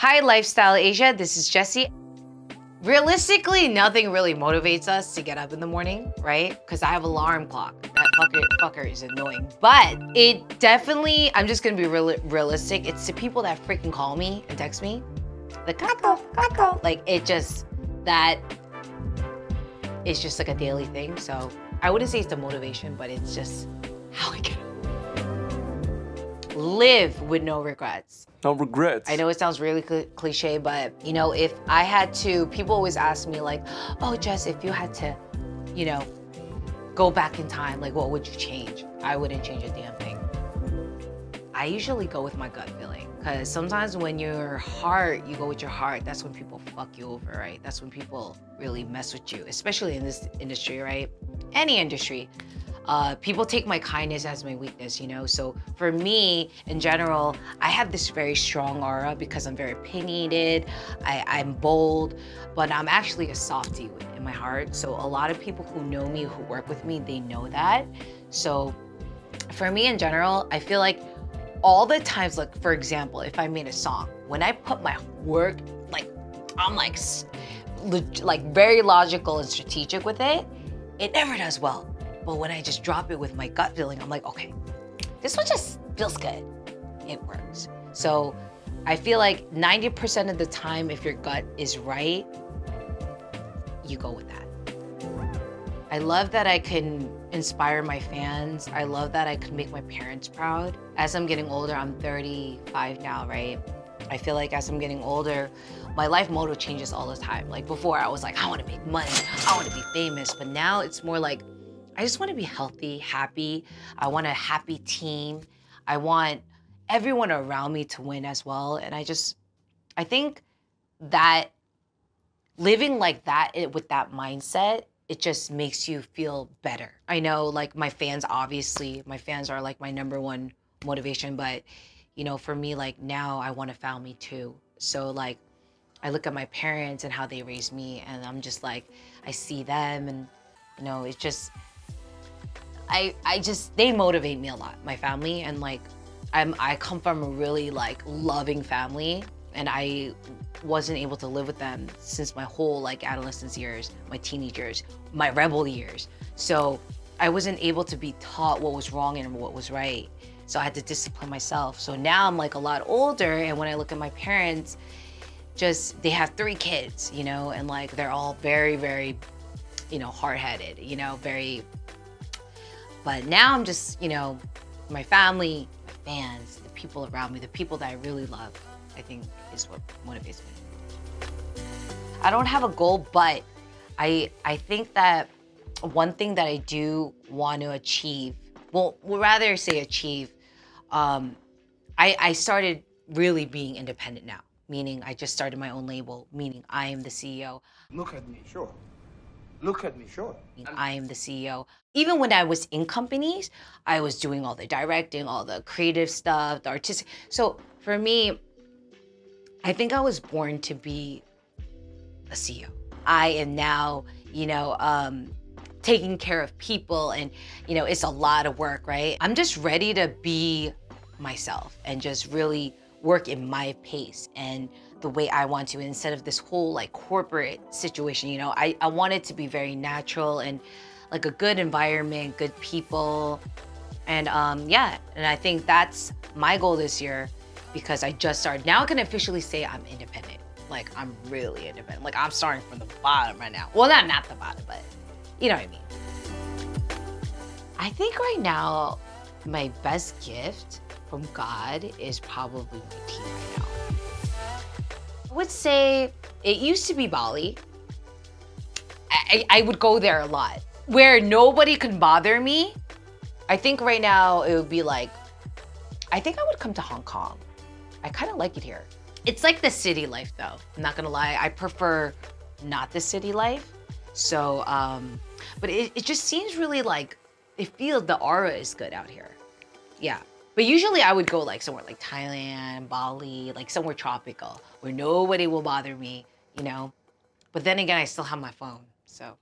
Hi, Lifestyle Asia. This is Jessi. Realistically, nothing really motivates us to get up in the morning, right? Because I have an alarm clock. That fucker is annoying. But it definitely, I'm just gonna be realistic. It's the people that freaking call me and text me. The kako. Like it just, that is just like a daily thing. So I wouldn't say it's the motivation, but it's just how I get up. Live with no regrets. No regrets. I know it sounds really cliche, but you know, if I had to, people always ask me like, oh, Jess, if you had to, you know, go back in time, like what would you change? I wouldn't change a damn thing. I usually go with my gut feeling because sometimes when you go with your heart, that's when people fuck you over, right? That's when people really mess with you, especially in this industry, right? Any industry. People take my kindness as my weakness, you know? So for me, in general, I have this very strong aura because I'm very opinionated, I'm bold, but I'm actually a softie in my heart. So a lot of people who know me, who work with me, they know that. So for me in general, I feel like all the times, like for example, if I made a song, when I put my work, like I'm like very logical and strategic with it, it never does well. But when I just drop it with my gut feeling, I'm like, okay, this one just feels good. It works. So I feel like 90% of the time, if your gut is right, you go with that. I love that I can inspire my fans. I love that I can make my parents proud. As I'm getting older, I'm 35 now, right? I feel like as I'm getting older, my life motto changes all the time. Like before, I was like, I want to make money, I want to be famous. But now it's more like, I just want to be healthy, happy. I want a happy team. I want everyone around me to win as well. And I think that living like that, with that mindset, it just makes you feel better. I know like my fans, obviously, my fans are like my #1 motivation, but you know, for me, like now I want a family too. So like, I look at my parents and how they raised me and I'm just like, I see them and you know, it's just, they motivate me a lot, my family, and like, I come from a really like loving family and I wasn't able to live with them since my whole like adolescence years, my teenage years, my rebel years. So I wasn't able to be taught what was wrong and what was right. So I had to discipline myself. So now I'm like a lot older and when I look at my parents, they have 3 kids, you know, and like, they're all very, very, you know, hard-headed, you know, but now I'm just, you know, my family, my fans, the people around me, the people that I really love, I think is what motivates me. I don't have a goal, but I think that one thing that I do want to achieve, well, rather say achieve, I started really being independent now, meaning I just started my own label, meaning I am the CEO. Look at me, sure. Look at me, sure. I am the CEO. Even when I was in companies, I was doing all the directing, all the creative stuff, the artistic. So for me, I think I was born to be a CEO. I am now, you know, taking care of people and, you know, it's a lot of work, right? I'm just ready to be myself and just really work in my pace and the way I want to, instead of this whole like corporate situation, you know, I want it to be very natural and like a good environment, good people. And yeah, and I think that's my goal this year because I just started. Now I can officially say I'm independent. Like I'm really independent. Like I'm starting from the bottom right now. Well, not the bottom, but you know what I mean. I think right now, my best gift from God is probably my team right now. I would say it used to be Bali. I would go there a lot. Where nobody can bother me, I think right now it would be like, I think I would come to Hong Kong. I kind of like it here. It's like the city life though, I'm not gonna lie. I prefer not the city life. So, but it just seems really like, it feels, the aura is good out here. Yeah. But usually I would go like somewhere like Thailand, Bali, like somewhere tropical where nobody will bother me, you know? But then again, I still have my phone, so.